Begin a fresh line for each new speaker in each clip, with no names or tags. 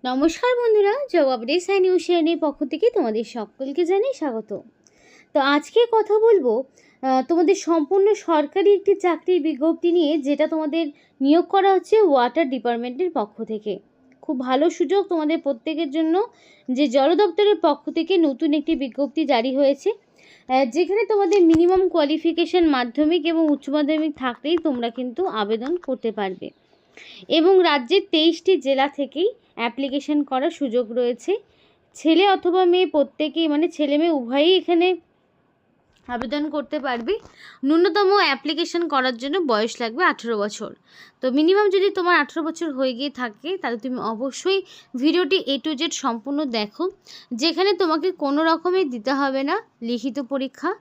নমস্কার বন্ধুরা, জবাব রে সাই নিউজ চ্যানেলের পক্ষ থেকে তোমাদের সকলকে জানাই স্বাগত। তো আজকে কথা বলবো তোমাদের সম্পূর্ণ সরকারি একটি চাকরির বিজ্ঞপ্তি নিয়ে, যেটা তোমাদের নিয়োগ করা হচ্ছে ওয়াটার ডিপার্টমেন্টের পক্ষ থেকে। খুব ভালো সুযোগ তোমাদের প্রত্যেকের জন্য, যে জল দপ্তরের পক্ষ থেকে নতুন একটি বিজ্ঞপ্তি জারি হয়েছে, যেখানে তোমাদের মিনিমাম কোয়ালিফিকেশন মাধ্যমিক এবং উচ্চ মাধ্যমিক থাকলেই তোমরা কিন্তু আবেদন করতে পারবে। এবং রাজ্যের 23টি জেলা থেকেই অ্যাপ্লিকেশন করার সুযোগ রয়েছে। ছেলে অথবা মেয়ে প্রত্যেকেই, মানে ছেলে মেয়ে উভয়ই এখানে আবেদন করতে পারবে। ন্যূনতম অ্যাপ্লিকেশন করার জন্য বয়স লাগবে 18 বছর। তো মিনিমাম যদি তোমার 18 বছর হয়ে গিয়ে থাকে, তাহলে তুমি অবশ্যই ভিডিওটি A to Z সম্পূর্ণ দেখো, যেখানে তোমাকে কোনো রকমের দিতে হবে না লিখিত পরীক্ষা।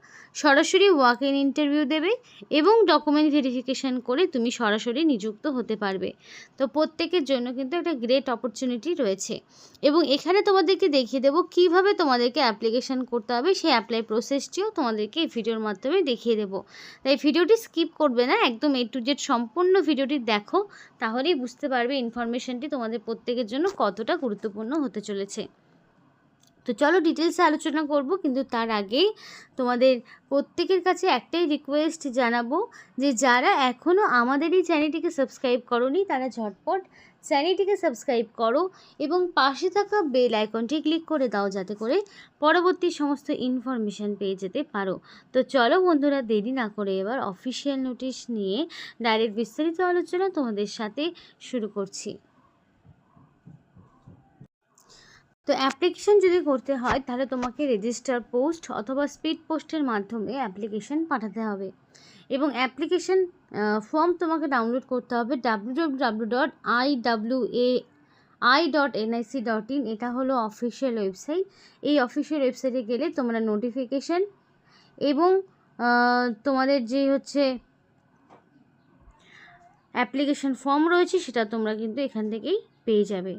সরাসরি ওয়াক ইন ইন্টারভিউ দেবে এবং ডকুমেন্ট ভেরিফিকেশান করে তুমি সরাসরি নিযুক্ত হতে পারবে। তো প্রত্যেকের জন্য কিন্তু একটা গ্রেট অপরচুনিটি রয়েছে। এবং এখানে তোমাদেরকে দেখিয়ে দেবো কীভাবে তোমাদেরকে অ্যাপ্লিকেশান করতে হবে, সেই অ্যাপ্লাই প্রসেসটিও তোমাদেরকে এই ভিডিওর মাধ্যমে দেখিয়ে দেবো। তাই ভিডিওটি স্কিপ করবে না, একদম A to Z সম্পূর্ণ ভিডিওটি দেখো, তাহলেই বুঝতে পারবে ইনফরমেশনটি তোমাদের প্রত্যেকের জন্য কতটা গুরুত্বপূর্ণ হতে চলেছে। তো চলো ডিটেলসে আলোচনা করব, কিন্তু তার আগেই তোমাদের প্রত্যেকের কাছে একটাই রিকোয়েস্ট জানাবো, যে যারা এখনও আমাদের এই চ্যানেলটিকে সাবস্ক্রাইব করোনি, তারা ঝটপট চ্যানেলটিকে সাবস্ক্রাইব করো এবং পাশে থাকা বেল আইকনটি ক্লিক করে দাও, যাতে করে পরবর্তী সমস্ত ইনফরমেশান পেয়ে যেতে পারো। তো চলো বন্ধুরা, দেরি না করে এবার অফিসিয়াল নোটিশ নিয়ে ডাইরেক্ট বিস্তারিত আলোচনা তোমাদের সাথে শুরু করছি। তো অ্যাপ্লিকেশন যদি করতে হয়, তাহলে তোমাকে রেজিস্টার পোস্ট অথবা স্পিড পোস্টের মাধ্যমে অ্যাপ্লিকেশন পাঠাতে হবে। এবং অ্যাপ্লিকেশন ফর্ম তোমাকে ডাউনলোড করতে হবে www.iwai.nic.in। এটা হলো অফিসিয়াল ওয়েবসাইট। এই অফিসিয়াল ওয়েবসাইটে গেলে তোমরা নোটিফিকেশান এবং তোমাদের যে হচ্ছে অ্যাপ্লিকেশন ফর্ম রয়েছে, সেটা তোমরা কিন্তু এখান থেকেই পেয়ে যাবে।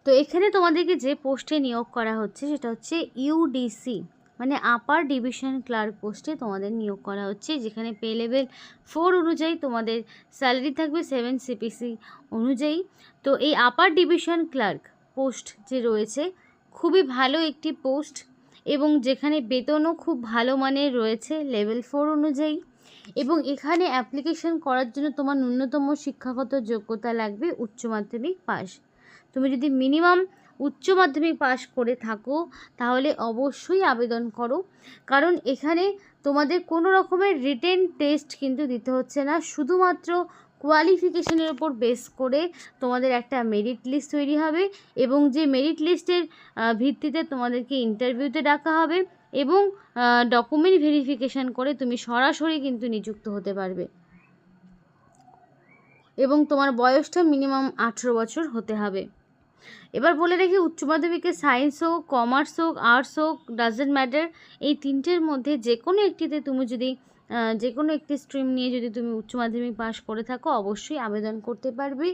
তো এখানে তোমাদেরকে যে পোস্টে নিয়োগ করা হচ্ছে, সেটা হচ্ছে ইউডিসি, মানে আপার ডিভিশন ক্লার্ক পোস্টে তোমাদের নিয়োগ করা হচ্ছে, যেখানে পে লেভেল 4 অনুযায়ী তোমাদের স্যালারি থাকবে 7 CPC অনুযায়ী। তো এই আপার ডিভিশন ক্লার্ক পোস্ট যে রয়েছে, খুবই ভালো একটি পোস্ট, এবং যেখানে বেতনও খুব ভালো মানের রয়েছে লেভেল 4 অনুযায়ী। এবং এখানে অ্যাপ্লিকেশন করার জন্য তোমার ন্যূনতম শিক্ষাগত যোগ্যতা লাগবে উচ্চ মাধ্যমিক পাস। তুমি যদি মিনিমাম উচ্চ মাধ্যমিক পাস করে থাকো, তাহলে অবশ্যই আবেদন করো, কারণ এখানে তোমাদের কোনো রকমের রিটেন টেস্ট কিন্তু দিতে হচ্ছে না। শুধুমাত্র কোয়ালিফিকেশনের ওপর বেস করে তোমাদের একটা মেরিট লিস্ট তৈরি হবে, এবং যে মেরিট লিস্টের ভিত্তিতে তোমাদেরকে ইন্টারভিউতে ডাকা হবে, এবং ডকুমেন্ট ভেরিফিকেশান করে তুমি সরাসরি কিন্তু নিযুক্ত হতে পারবে। এবং তোমার বয়সটা মিনিমাম 18 বছর হতে হবে। এবার বলে রাখি, উচ্চ মাধ্যমিকে সায়েন্স হোক, কমার্স হোক, আর্টস হোক, ডাজেন্ট ম্যাটার, এই তিনটের মধ্যে যে কোনো একটিতে তুমি যদি যে কোনো একটি স্ট্রিম নিয়ে যদি তুমি উচ্চ মাধ্যমিক পাস করে থাকো, অবশ্যই আবেদন করতে পারবে।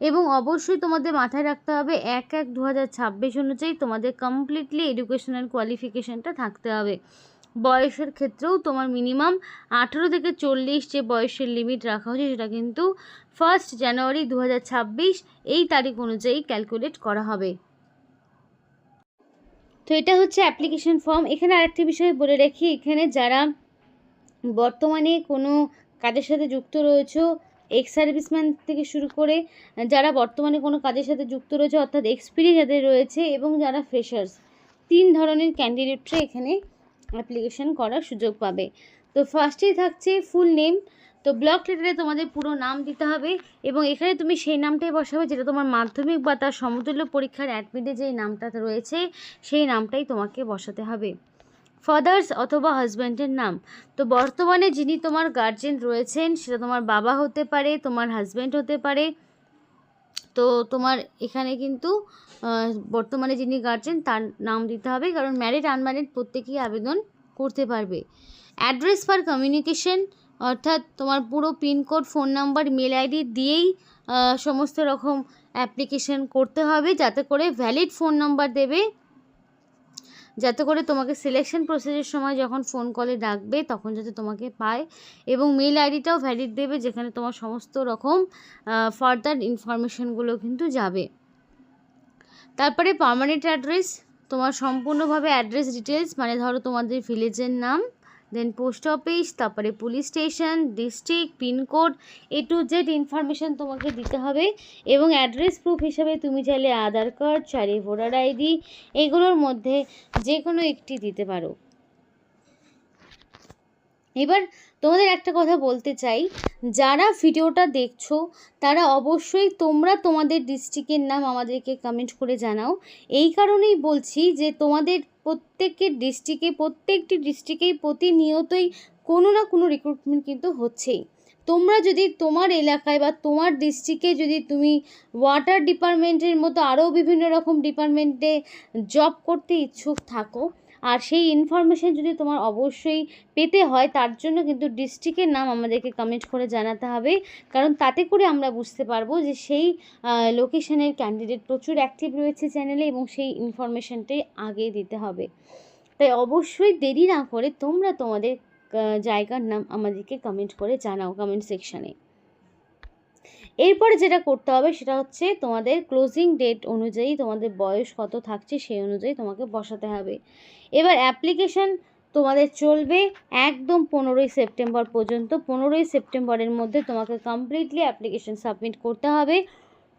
এবং অবশ্যই তোমাদের মাথায় রাখতে হবে 1/1/2026 অনুযায়ী তোমাদের কমপ্লিটলি এডুকেশনাল কোয়ালিফিকেশানটা থাকতে হবে। বয়সের ক্ষেত্রেও তোমার মিনিমাম 18 থেকে 40 যে বয়সের লিমিট রাখা হয়েছে, সেটা কিন্তু 1 জানুয়ারি 2026 এই তারিখ অনুযায়ী ক্যালকুলেট করা হবে। তো এটা হচ্ছে অ্যাপ্লিকেশন ফর্ম। এখানে আরেকটি বিষয় বলে রাখি, এখানে যারা বর্তমানে কোনো কাজের সাথে যুক্ত রয়েছে, এক্স সার্ভিসম্যান থেকে শুরু করে যারা বর্তমানে কোনো কাজের সাথে যুক্ত রয়েছে, অর্থাৎ এক্সপিরিয়েন্স যাদের রয়েছে, এবং যারা ফ্রেশার্স, 3 ধরনের ক্যান্ডিডেটরা এখানে অ্যাপ্লিকেশন করার সুযোগ পাবে। তো ফার্স্টেই থাকছে ফুল নেম। তো ব্লক লেটারে তোমাদের পুরো নাম দিতে হবে, এবং এখানে তুমি সেই নামটাই বসাবে যেটা তোমার মাধ্যমিক বা তার সমতুল্য পরীক্ষার অ্যাডমিটে যেই নামটা রয়েছে, সেই নামটাই তোমাকে বসাতে হবে। ফাদার্স অথবা হাজব্যান্ডের নাম। তো বর্তমানে যিনি তোমার গার্জেন রয়েছেন, সেটা তোমার বাবা হতে পারে, তোমার হাজব্যান্ড হতে পারে। তো তোমার এখানে কিন্তু বর্তমানে যিনি গার্জেন তার নাম দিতে হবে, কারণ ম্যারিড আনম্যারিড প্রত্যেকেই আবেদন করতে পারবে। অ্যাড্রেস ফর কমিউনিকেশন, অর্থাৎ তোমার পুরো pin code, phone number, mail ID দিয়েই সমস্ত রকম অ্যাপ্লিকেশন করতে হবে, যাতে করে ভ্যালিড ফোন নাম্বার দেবে, যাতে করে তোমাকে সিলেকশন প্রসেসের সময় যখন ফোন কলে ডাকবে তখন যাতে তোমাকে পায়, এবং মেল আইডিটাও ভ্যালিড দেবে যেখানে তোমার সমস্ত রকম ফার্দার ইনফরমেশনগুলো কিন্তু যাবে। তারপরে পার্মানেন্ট অ্যাড্রেস, তোমার সম্পূর্ণভাবে অ্যাড্রেস ডিটেলস, মানে ধরো তোমাদের ভিলেজের নাম, দেন পোস্ট অফিস, তারপরে police station, district, pin code, A to Z information তোমাকে দিতে হবে। এবং অ্যাড্রেস প্রুফ হিসাবে তুমি চাইলে আধার কার্ড, চাইলে ভোটার আইডি, এগুলোর মধ্যে যে কোনো একটি দিতে পারো। এবার তোমাদের একটা কথা বলতে চাই, যারা ভিডিওটা দেখছো তারা অবশ্যই তোমরা তোমাদের ডিস্ট্রিক্টের নাম আমাদেরকে কমেন্ট করে জানাও। এই কারণেই বলছি যে তোমাদের প্রত্যেকটি ডিস্ট্রিক্টেই প্রতিনিয়তই কোনো না কোনো রিক্রুটমেন্ট কিন্তু হচ্ছেই। তোমরা যদি তোমার এলাকায় বা তোমার ডিস্ট্রিক্টে যদি তুমি ওয়াটার ডিপার্টমেন্টের মতো আরও বিভিন্ন রকম ডিপার্টমেন্টে জব করতে ইচ্ছুক থাকো, আর সেই ইনফরমেশান যদি তোমার অবশ্যই পেতে হয়, তার জন্য কিন্তু ডিস্ট্রিক্টের নাম আমাদেরকে কমেন্ট করে জানাতে হবে, কারণ তাতে করে আমরা বুঝতে পারবো যে সেই লোকেশনের ক্যান্ডিডেট প্রচুর অ্যাক্টিভ রয়েছে চ্যানেলে, এবং সেই ইনফরমেশানটাই আগে দিতে হবে। তাই অবশ্যই দেরি না করে তোমরা তোমাদের জায়গার নাম আমাদেরকে কমেন্ট করে জানাও কমেন্ট সেকশানে। এরপরে যেটা করতে হবে সেটা হচ্ছে তোমাদের ক্লোজিং ডেট অনুযায়ী তোমাদের বয়স কত থাকছে সেই অনুযায়ী তোমাকে বসাতে হবে। এবার অ্যাপ্লিকেশান তোমাদের চলবে একদম 15ই সেপ্টেম্বর পর্যন্ত। 15ই সেপ্টেম্বরের মধ্যে তোমাকে কমপ্লিটলি অ্যাপ্লিকেশান সাবমিট করতে হবে।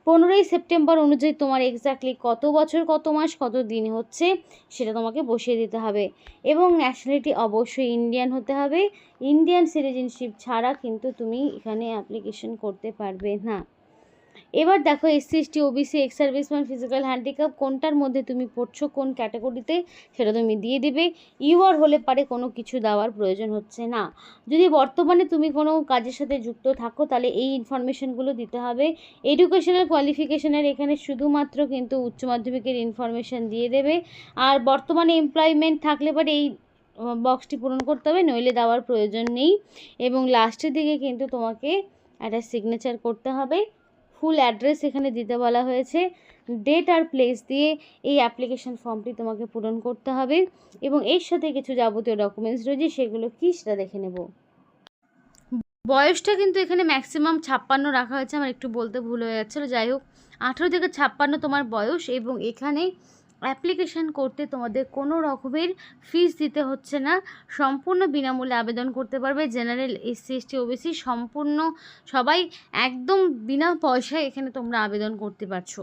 15ই সেপ্টেম্বর অনুযায়ী তোমার এক্স্যাক্টলি কত বছর, কত মাস, কত দিন হচ্ছে সেটা তোমাকে বসিয়ে দিতে হবে। এবং ন্যাশনালিটি অবশ্যই ইন্ডিয়ান হতে হবে। ইন্ডিয়ান সিটিজেনশিপ ছাড়া কিন্তু তুমি এখানে অ্যাপ্লিকেশন করতে পারবে না। এবার দেখো SC ST OBC ex serviceman physical handicap কোনটার মধ্যে তুমি পড়ছো, কোন ক্যাটাগরিতে, সেটা তুমি দিয়ে দিবে। ইউআর হলে পারে কোনো কিছু দেওয়ার প্রয়োজন হচ্ছে না। যদি বর্তমানে তুমি কোনো কাজের সাথে যুক্ত থাকো তাহলে এই ইনফরমেশনগুলো দিতে হবে। এডুকেশনাল কোয়ালিফিকেশনের এখানে শুধুমাত্র কিন্তু উচ্চ মাধ্যমিকের ইনফরমেশান দিয়ে দেবে। আর বর্তমানে এমপ্লয়মেন্ট থাকলে পারে এই বক্সটি পূরণ করতে হবে, নইলে দেওয়ার প্রয়োজন নেই। এবং লাস্টের দিকে কিন্তু তোমাকে একটা সিগনেচার করতে হবে। ফুল অ্যাড্রেস এখানে দিতে বলা হয়েছে, ডেট আর প্লেস দিয়ে এই অ্যাপ্লিকেশন ফর্মটি তোমাকে পূরণ করতে হবে। এবং এর সাথে কিছু যাবতীয় ডকুমেন্টস রয়েছে, সেগুলো কী সেটা দেখে নেব। বয়সটা কিন্তু এখানে ম্যাক্সিমাম 56 রাখা হয়েছে, আমার একটু বলতে ভুল হয়ে যাচ্ছিলো। যাই হোক, 18 থেকে 56 তোমার বয়স। এবং এখানে অ্যাপ্লিকেশান করতে তোমাদের কোনো রকমের ফিস দিতে হচ্ছে না, সম্পূর্ণ বিনামূল্যে আবেদন করতে পারবে। জেনারেল, SC ST OBC সম্পূর্ণ সবাই একদম বিনা পয়সায় এখানে তোমরা আবেদন করতে পারছো।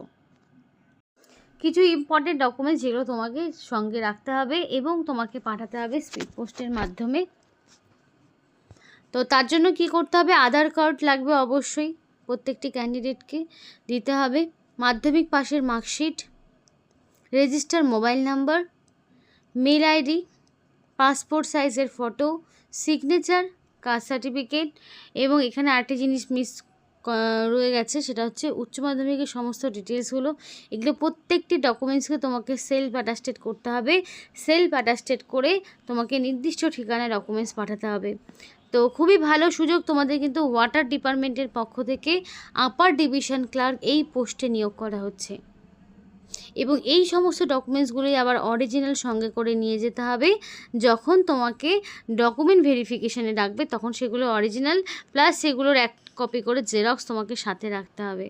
কিছু ইম্পর্টেন্ট ডকুমেন্টস যেগুলো তোমাকে সঙ্গে রাখতে হবে এবং তোমাকে পাঠাতে হবে স্পিড পোস্টের মাধ্যমে। তো তার জন্য কি করতে হবে, আধার কার্ড লাগবে অবশ্যই, প্রত্যেকটি ক্যান্ডিডেটকে দিতে হবে, মাধ্যমিক পাশের marksheet, register mobile number, mail ID, passport সাইজের ফটো, সিগনেচার, কাস্ট সার্টিফিকেট। এবং এখানে আরেকটি জিনিস মিস রয়ে গেছে, সেটা হচ্ছে উচ্চ মাধ্যমিকের সমস্ত ডিটেলসগুলো। এগুলো প্রত্যেকটি ডকুমেন্টসকে তোমাকে সেলফ অ্যাটাস্টেড করতে হবে। সেলফ অ্যাটাস্টেড করে তোমাকে নির্দিষ্ট ঠিকানায় ডকুমেন্টস পাঠাতে হবে। তো খুবই ভালো সুযোগ, তোমাদের কিন্তু ওয়াটার ডিপার্টমেন্টের পক্ষ থেকে আপার ডিভিশন ক্লার্ক এই পোস্টে নিয়োগ করা হচ্ছে। এবং এই সমস্ত ডকুমেন্টসগুলোই আবার অরিজিনাল সঙ্গে করে নিয়ে যেতে হবে। যখন তোমাকে ডকুমেন্ট ভেরিফিকেশানে ডাকবে তখন সেগুলো অরিজিনাল প্লাস সেগুলোর এক কপি করে জেরক্স তোমাকে সাথে রাখতে হবে।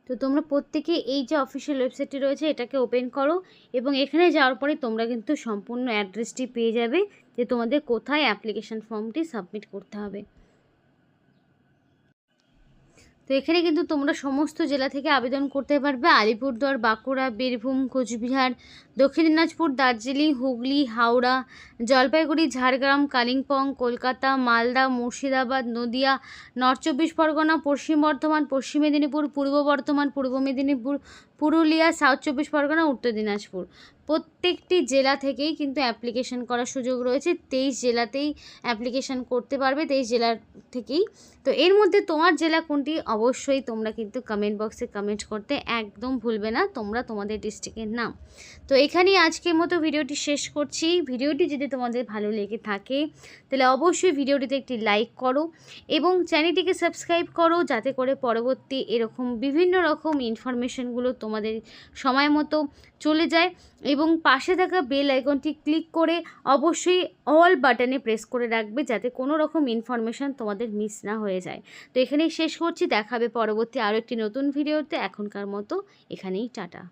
তো তোমরা প্রত্যেকে এই যে অফিসিয়াল ওয়েবসাইটটি রয়েছে এটাকে ওপেন করো, এবং এখানে যাওয়ার পরে তোমরা কিন্তু সম্পূর্ণ অ্যাড্রেসটি পেয়ে যাবে যে তোমাদের কোথায় অ্যাপ্লিকেশান ফর্মটি সাবমিট করতে হবে। তো এখানে কিন্তু তোমরা সমস্ত জেলা থেকে আবেদন করতে পারবে। আলিপুরদুয়ার, বাঁকুড়া, বীরভূম, কোচবিহার, দক্ষিণ দিনাজপুর, দার্জিলিং, হুগলি, হাওড়া, জলপাইগুড়ি, ঝাড়গ্রাম, কালিম্পং, কলকাতা, মালদা, মুর্শিদাবাদ, নদিয়া, নর্থ 24 পরগনা, পশ্চিম বর্ধমান, পশ্চিম মেদিনীপুর, পূর্ব বর্ধমান, পূর্ব মেদিনীপুর, পুরুলিয়া, সাউথ 24 পরগনা, উত্তর দিনাজপুর, প্রত্যেকটি জেলা থেকেই কিন্তু অ্যাপ্লিকেশান করার সুযোগ রয়েছে। 23 জেলাতেই অ্যাপ্লিকেশান করতে পারবে, 23 জেলার থেকেই। তো এর মধ্যে তোমার জেলা কোনটি অবশ্যই তোমরা কিন্তু কমেন্ট বক্সে কমেন্ট করতে একদম ভুলবে না, তোমরা তোমাদের ডিস্ট্রিক্টের নাম। তো এখানেই আজকের মতো ভিডিওটি শেষ করছি। ভিডিওটি যদি তোমাদের ভালো লেগে থাকে তাহলে অবশ্যই ভিডিওটিতে একটি লাইক করো এবং চ্যানেলটিকে সাবস্ক্রাইব করো, যাতে করে পরবর্তী এরকম বিভিন্ন রকম ইনফরমেশনগুলো তোমাদের সময় মতো চলে যায়। এবং পাশে থাকা বেল আইকনটি ক্লিক করে অবশ্যই অল বাটনে প্রেস করে রাখবে, যাতে কোনো রকম ইনফরমেশান তোমাদের মিস না হয়ে যায়। তো এখানেই শেষ করছি, দেখা হবে পরবর্তী আরও একটি নতুন ভিডিওতে। এখনকার মতো এখানেই টাটা।